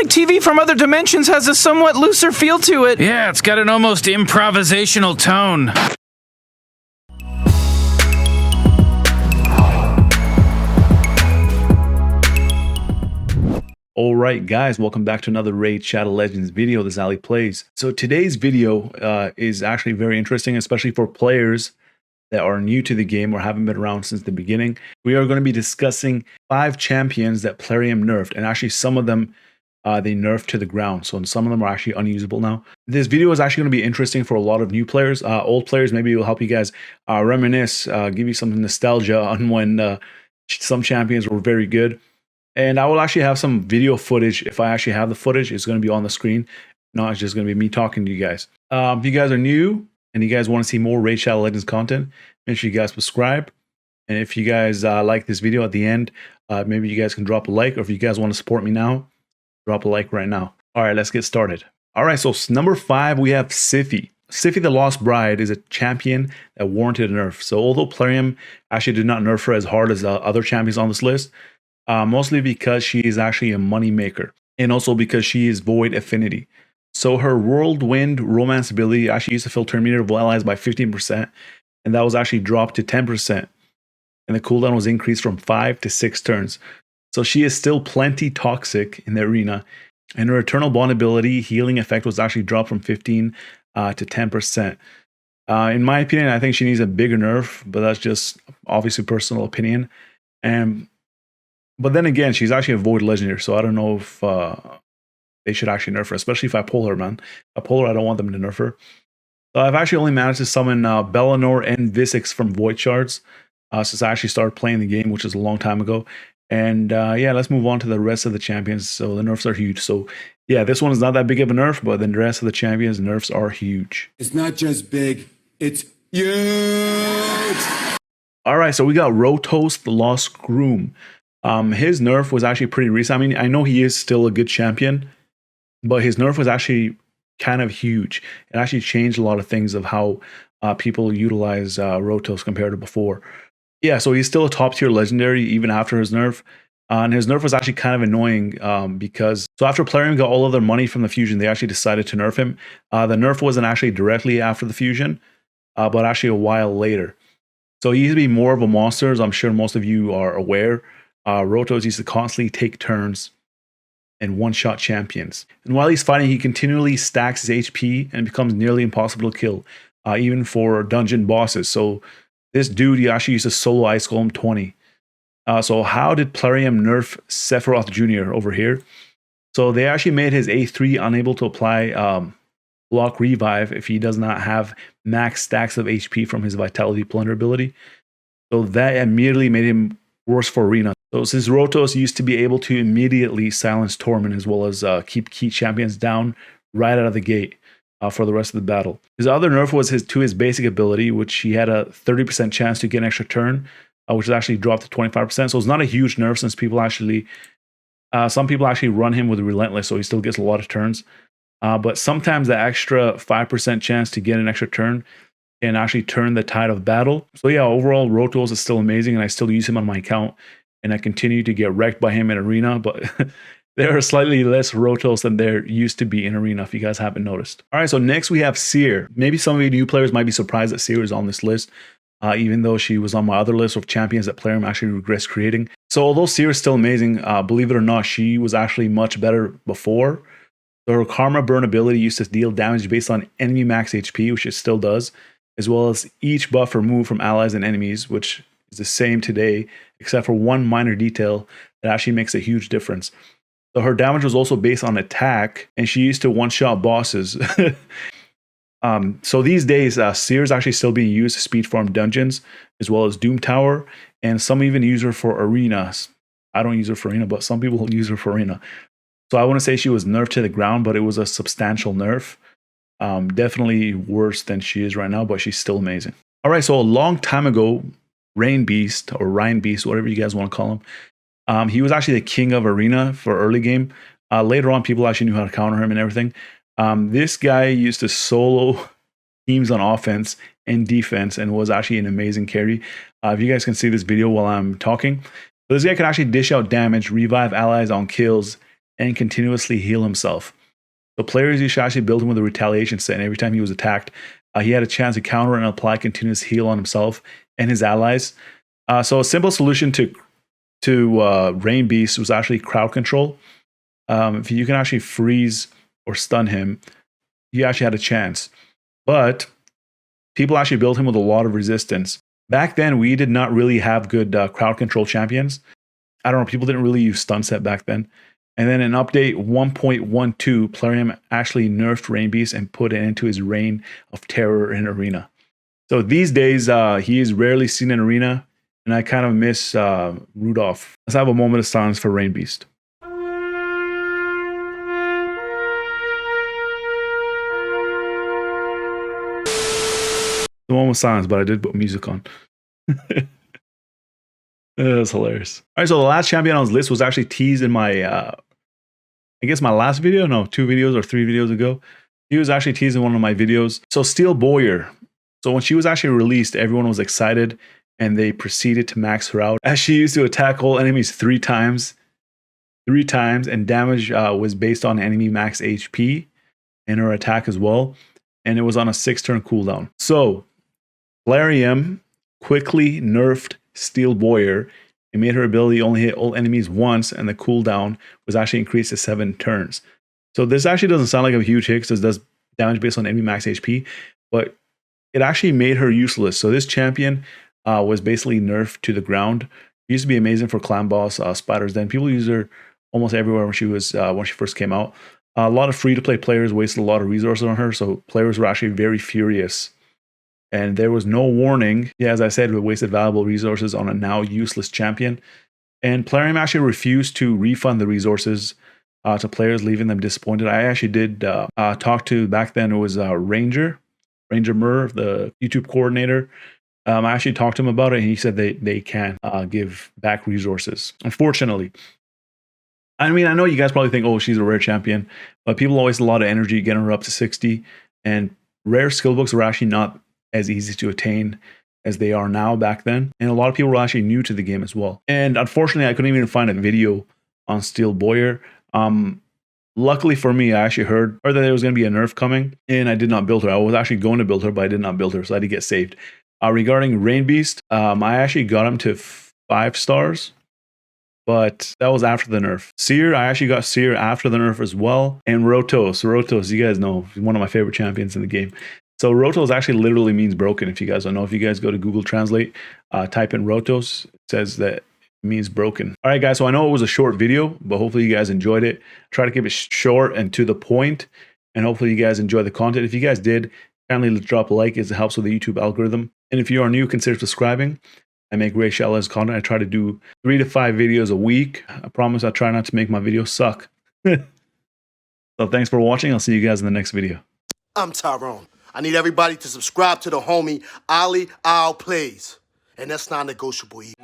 like TV from other dimensions has a somewhat looser feel to it. Yeah, it's got an almost improvisational tone. Alright guys, welcome back to another Raid Shadow Legends video. This is Ali Plays. So today's video is actually very interesting, especially for players that are new to the game or haven't been around since the beginning. We are going to be discussing 5 champions that Plarium nerfed, and actually some of them they nerfed to the ground, so some of them are actually unusable now. This video is actually going to be interesting for a lot of new players. Old players, maybe it will help you guys reminisce, give you some nostalgia on when some champions were very good. And I will actually have some video footage. If I actually have the footage, it's going to be on the screen. No, it's just going to be me talking to you guys. If you guys are new and you guys want to see more Raid Shadow Legends content, make sure you guys subscribe. And if you guys like this video at the end, maybe you guys can drop a like. Or if you guys want to support me now, drop a like right now. All right, let's get started. All right, so number 5, we have Siphy. Siphy the Lost Bride is a champion that warranted a nerf. So although Plarium actually did not nerf her as hard as other champions on this list, mostly because she is actually a money maker, and also because she is void affinity. So her whirlwind romance ability actually used to fill turn meter of allies by 15%, and that was actually dropped to 10%. And the cooldown was increased from 5 to 6 turns. So she is still plenty toxic in the arena, and her eternal bond ability healing effect was actually dropped from 15 to 10%. In my opinion, I think she needs a bigger nerf, but that's just obviously personal opinion. But then again, she's actually a void legendary, so I don't know if they should actually nerf her, especially if I pull her, man. If I pull her, I don't want them to nerf her. So I've actually only managed to summon Bellinor and Visix from void shards since I actually started playing the game, which is a long time ago. And yeah, let's move on to the rest of the champions. So the nerfs are huge. So yeah, this one is not that big of a nerf, but then the rest of the champions nerfs are huge. It's not just big, it's huge. All right, so we got Rotos, the Lost Groom. His nerf was actually pretty recent. I mean, I know he is still a good champion, but his nerf was actually kind of huge. It actually changed a lot of things of how people utilize Rotos compared to before. Yeah, so he's still a top tier legendary even after his nerf. And his nerf was actually kind of annoying because so after Plarium got all of their money from the fusion, they actually decided to nerf him. The nerf wasn't actually directly after the fusion, but actually a while later. So he used to be more of a monster, as I'm sure most of you are aware. Rotos used to constantly take turns and one-shot champions. And while he's fighting, he continually stacks his HP and becomes nearly impossible to kill, even for dungeon bosses. So this dude, he actually used to solo Ice Golem 20. So how did Plarium nerf Sephiroth Jr. over here? So they actually made his A3 unable to apply block revive if he does not have max stacks of HP from his Vitality Plunder ability. So that immediately made him worse for arena. So since Rotos used to be able to immediately silence Torment as well as keep key champions down right out of the gate for the rest of the battle. His other nerf was to his basic ability, which he had a 30% chance to get an extra turn, which is actually dropped to 25%. So it's not a huge nerf since people actually, some people actually run him with Relentless, so he still gets a lot of turns. But sometimes the extra 5% chance to get an extra turn can actually turn the tide of battle. So yeah, overall, Rotos is still amazing, and I still use him on my account, and I continue to get wrecked by him in arena, but there are slightly less Rotos than there used to be in arena, if you guys haven't noticed. All right, so next we have Seri. Maybe some of you new players might be surprised that Seri is on this list, even though she was on my other list of champions that Plarium actually regrets creating. So although Seri is still amazing, believe it or not, she was actually much better before. So her Karma Burn ability used to deal damage based on enemy max HP, which it still does, as well as each buff removed from allies and enemies, which is the same today, except for one minor detail that actually makes a huge difference. So her damage was also based on attack, and she used to one-shot bosses. So these days, Seri is actually still being used to speed farm dungeons, as well as Doom Tower, and some even use her for arenas. I don't use her for arena, but some people use her for arena. So I wouldn't say she was nerfed to the ground, but it was a substantial nerf. Definitely worse than she is right now, but she's still amazing. All right, so a long time ago, Rainbeast, or Rainbeast, whatever you guys want to call him, he was actually the king of arena for early game. Later on, people actually knew how to counter him and everything. This guy used to solo teams on offense and defense and was actually an amazing carry. If you guys can see this video while I'm talking, this guy can actually dish out damage, revive allies on kills, and continuously heal himself. So players used to actually build him with a retaliation set, and every time he was attacked, he had a chance to counter and apply continuous heal on himself and his allies. So a simple solution to Rainbeast was actually crowd control. If you can actually freeze or stun him, you actually had a chance. But people actually built him with a lot of resistance. Back then, we did not really have good crowd control champions. I don't know, people didn't really use stun set back then. And then in update 1.12, Plarium actually nerfed Rainbeast and put it into his reign of terror in Arena. So these days, he is rarely seen in Arena, and I kind of miss Rudolph. Let's have a moment of silence for Rainbeast. The moment of silence, but I did put music on. That was hilarious. All right, so the last champion on this list was actually teased in my, I guess my last video? No, 2 videos or 3 videos ago. He was actually teased in one of my videos. So Steelboyer. So when she was actually released, everyone was excited and they proceeded to max her out, as she used to attack all enemies 3 times. 3 times, and damage was based on enemy max HP and her attack as well. And it was on a 6-turn cooldown. So Plarium quickly nerfed Steelboyer and made her ability only hit all enemies once, and the cooldown was actually increased to 7 turns. So this actually doesn't sound like a huge hit because it does damage based on enemy max HP, but it actually made her useless. So this champion was basically nerfed to the ground. She used to be amazing for clan boss, Spider's Den. People use her almost everywhere when she first came out. A lot of free-to-play players wasted a lot of resources on her, so players were actually very furious. And there was no warning. Yeah, as I said, we wasted valuable resources on a now useless champion. And Plarium actually refused to refund the resources to players, leaving them disappointed. I actually did talk to, back then it was Ranger Murr, the YouTube coordinator. I actually talked to him about it, and he said they can give back resources, unfortunately. I mean, I know you guys probably think, oh, she's a rare champion, but people always a lot of energy getting her up to 60, and rare skill books were actually not as easy to attain as they are now back then. And a lot of people were actually new to the game as well. And unfortunately, I couldn't even find a video on Steelboyer. Luckily for me, I actually heard that there was going to be a nerf coming, and I did not build her. I was actually going to build her, but I did not build her, so I had to get saved. Regarding Rainbeast, I actually got him to 5 stars, but that was after the nerf. Seer, I actually got Seer after the nerf as well. And Rotos, you guys know, he's one of my favorite champions in the game. So Rotos actually literally means broken, if you guys don't know. If you guys go to Google Translate, type in Rotos, it says that it means broken. All right, guys, so I know it was a short video, but hopefully you guys enjoyed it. Try to keep it short and to the point, and hopefully you guys enjoy the content. If you guys did, kindly drop a like, as it helps with the YouTube algorithm. And if you are new, consider subscribing. I make great Shell's content. I try to do 3 to 5 videos a week. I promise I'll try not to make my videos suck. So thanks for watching. I'll see you guys in the next video. I'm Tyrone. I need everybody to subscribe to the homie Ali Al Plays. And that's non-negotiable either.